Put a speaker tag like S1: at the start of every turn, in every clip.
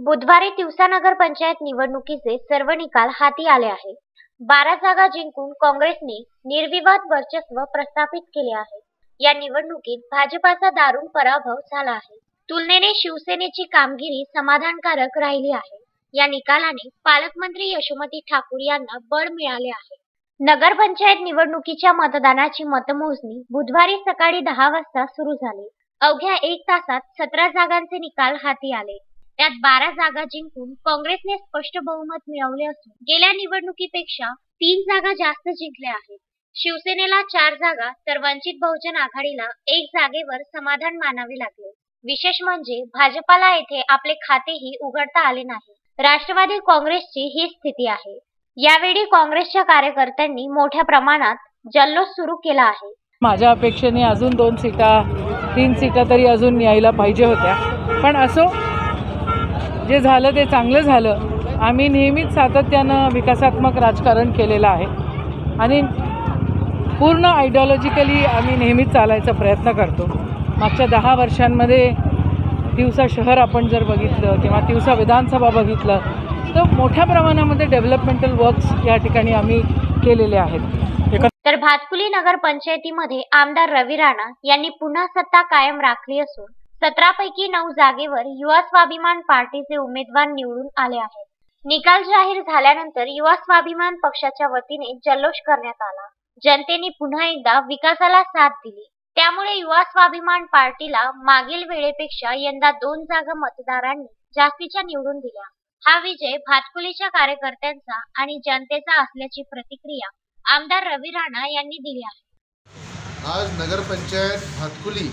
S1: बुधवारी तिवसा नगर पंचायत निवडणुकीचे सर्व निकाल हाती आले आहेत. 12 जागा जिंकून काँग्रेसने निर्विवाद वर्चस्व प्रस्थापित केले आहे. या निवडणुकीत भाजपाचा दारुण पराभव झाला आहे. तुलनेने शिवसेनेची कामगिरी समाधानकारक राहिली आहे. या निकालाने पालकमंत्री यशोमती ठाकूर यांना बळ मिळाले आहे. नगरपंचायत निवडणुकीच्या मतदानाची मतमोजणी बुधवारी सकाळी 10 वाजता सुरू झाली. अवघ्या 1 तासात 17 जागांचे निकाल हाती आले. त्यात 12 जागा जिंकून काँग्रेसने स्पष्ट बहुमत मिळवले असून गेल्या निवडणुकीपेक्षा 3 जागा जास्त जिंकल्या आहेत. शिवसेनेला 4 जागा तर वंचित बहुजन आघाडीला 1 जागेवर समाधान मानावे लागले. विशेष म्हणजे भाजपाला येथे आपले खातेही उघडता आले नाही. राष्ट्रवादी काँग्रेसची ही स्थिती आहे. यावेळी काँग्रेसच्या कार्यकर्त्यांनी मोठ्या प्रमाणात जल्लोष सुरू केला आहे.
S2: माझ्या अपेक्षेने अजून 2 सीटा 3 सीटा तरी अजून यायला पाहिजे होत्या, पण असो, जे झालं ते चांगलं झालं. आम्ही नेहमीच सातत्यानं विकासात्मक राजकारण केलेलं आहे आणि पूर्ण आयडिओलॉजिकली आम्ही नेहमीच चालायचा प्रयत्न करतो. मागच्या 10 वर्षांमध्ये तिवसा शहर आपण जर बघितलं किंवा तिवसा विधानसभा बघितलं तर मोठ्या प्रमाणामध्ये डेव्हलपमेंटल वर्क्स या ठिकाणी आम्ही केलेले आहेत.
S1: तर भातकुली नगर पंचायतीमध्ये आमदार रवी राणा यांनी पुन्हा सत्ता कायम राखली असून 17 पैकी 9 जागेवर युवा स्वाभिमान पार्टीचे उमेदवार निवडून आले आहेत. निकाल जाहीर झाल्यानंतर युवा स्वाभिमान पक्षाच्या वतीने जल्लोष करण्यात आला. जनतेने पुन्हा एकदा विकासाला साथ दिली. त्यामुळे युवा स्वाभिमान पार्टीला मागील वेळेपेक्षा यंदा 2 जागा मतदारांनी जास्तीच्या निवडून दिल्या. हा विजय भातकुलीच्या कार्यकर्त्यांचा आणि जनतेचा असल्याची प्रतिक्रिया आमदार रवी राणा यांनी दिली आहे.
S3: आज नगरपंचायत भातकुली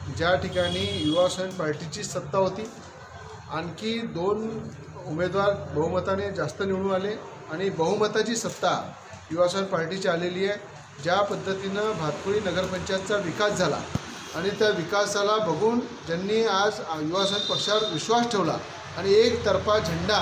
S3: ज्या ठिकाणी युवा स्वाभिमान पार्टीची सत्ता होती, आणखी 2 उमेदवार बहुमताने जास्त निवडून आले आणि बहुमताची सत्ता युवा स्वाभिमान पार्टीची आलेली आहे. ज्या पद्धतीनं भातकुली नगरपंचायतचा विकास झाला आणि त्या विकासाला बघून ज्यांनी आज युवा स्वाभिमान पक्षावर विश्वास ठेवला आणि एकतर्फा झेंडा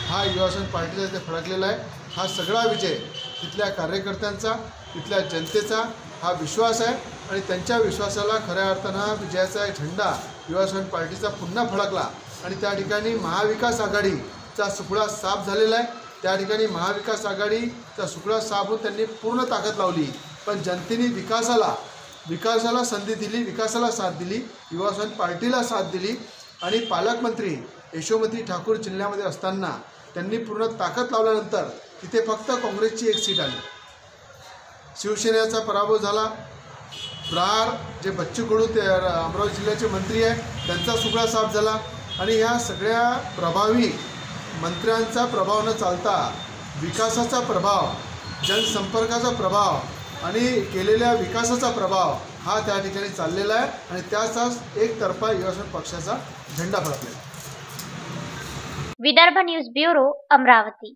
S3: हा युवा स्वाभिमान पार्टीचा इथे फडकलेला आहे. हा सगळा विजय तिथल्या कार्यकर्त्यांचा, तिथल्या जनतेचा हा विश्वास आहे आणि त्यांच्या विश्वासाला खऱ्या अर्थानं विजयाचा झेंडा युवा स्वाभिमान पार्टीचा पुन्हा फडकला आणि त्या ठिकाणी महाविकास आघाडीचा सुपडा साफ झालेला आहे. त्या ठिकाणी महाविकास आघाडीचा सुपडा साफ होऊन त्यांनी पूर्ण ताकद लावली, पण जनतेने विकासाला संधी दिली, विकासाला साथ दिली, युवा स्वाभिमान पार्टीला साथ दिली आणि पालकमंत्री यशोमती ठाकूर जिल्ह्यामध्ये असताना त्यांनी पूर्ण ताकद लावल्यानंतर तिथे फक्त काँग्रेसची 1 सीट आली. शिवसेनेचा पराभव झाला. प्रहार जे बच्चू कडू ते अमरावती जिल्ह्याचे मंत्री आहे त्यांचा सुपडा साफ झाला आणि ह्या सगळ्या प्रभावी मंत्र्यांचा प्रभाव न चालता विकासाचा प्रभाव, जनसंपर्काचा प्रभाव आणि केलेल्या विकासाचा प्रभाव हा त्या ठिकाणी चाललेला आहे आणि त्याचाच एकतर्फा युवा स्वाभिमान पक्षाचा झेंडा फडकलेला आहे.
S1: Vidarbha news bureau, Amravati.